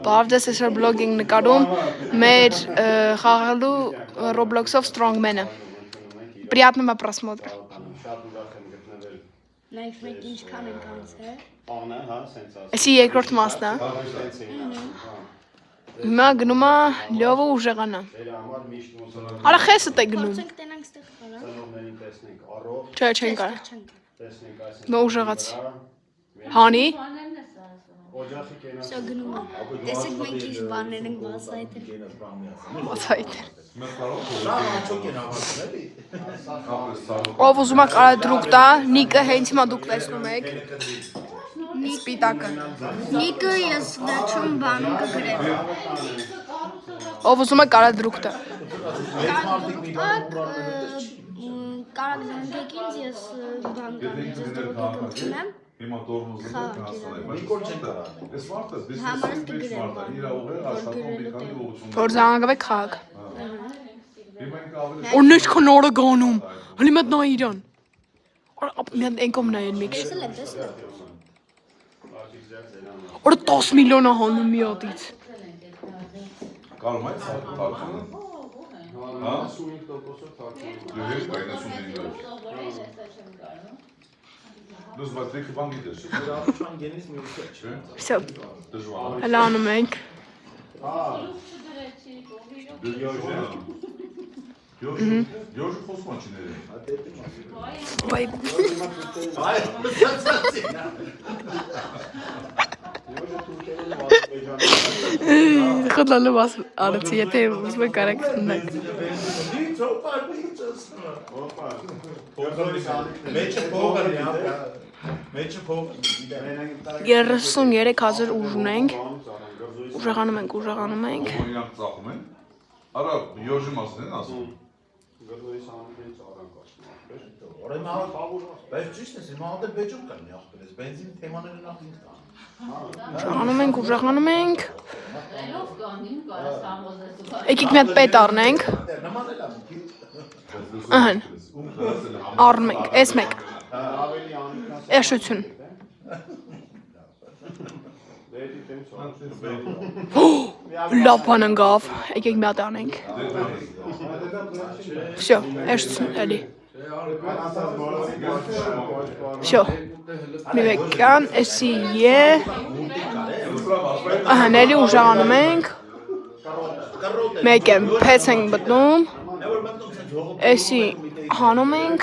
Բարև ձեզ, այսօր բլոգ ենք նկարում մեր խաղալու Roblox-ով Strongman-ը։ Приятного просмотра։ Նայեք մենք ինչքան ենք անցել։ Այսի երկրորդ մասն է։ Հիմա գնում է լյովը ուժեղանա։ Արա խեսդ է գնում։ Փորձենք տենանք ստեղ խաղալ։ Չէ, չեն կարա։ Մա ուժեղացի։ Հանի։ Սա գնում է։ Տեսեք մենք ինչ բաներ ենք բացայթել։ Բացայթել։ Ով ուզում է կարա դրուկ տա, Նիկը հենց հիմա դուք տեսնում եք։ Սպիտակը։ Նիկը ես վերջում բանում կգրեմ։ Ով ուզում է կարա դրուկ տա։ Կարակ զանգեք ինձ, ես բան կանեմ, ձեզ դրոգի կմտնեմ։ Հիմա տորմուզը հասարակ։ Նիկոլ չեն կարող։ Այս մարդը բիզնեսի մեջ մարդը իր ուղղը աշխատում բեկանի ուղղություն։ Որ զանգավեք խաղակ։ Հիմա ենք ավելի Օրնեջ քան օրը գանում։ Հլի մտ նա իրան։ Մի հատ ենկոմ նայել մի քիչ։ Տեսել եմ։ Օրը 10 միլիոն է հանում մի հատից։ Կարում այդ թարգումը։ Հա 95%-ով թարգումը։ Ես Դուս բացեք բան գիտես։ Դրանցան գենից մի ուսը չէ։ Всё։ Դժվար։ Հələ անում ենք։ Յոժ խոսում չիների։ Բայ։ Խնդալու մաս արեցի, եթե ուզում եք կարեք խնդակ։ Մեջը փող 33,000 ուժ ունենք։ Ուժեղանում ենք։ Իրանք ծախում են։ Արա յոժի մասն են ասում։ Բայց ճիշտ է, հիմա հատը բեջում կան ախպերես, բենզին թեմաները նախ ինձ կան։ Ուժեղանում ենք։ Եկեք մի հատ պետ առնենք։ Ահն։ Առնում ենք, այս մեկ։ Էշություն։ Լավ բան ընկավ, եկեք մի հատ անենք։ Всё, էշություն էլի։ Всё։ Մի մեկան, էսի է։ Ահն էլի ուժեղանում ենք։ Մեկ եմ, փեց ենք մտնում։ Էսի հանում ենք։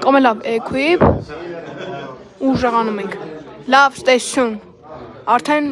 Կամ լավ, equip։ Ուժեղանում ենք։ Լավ, տեսություն։ Արդեն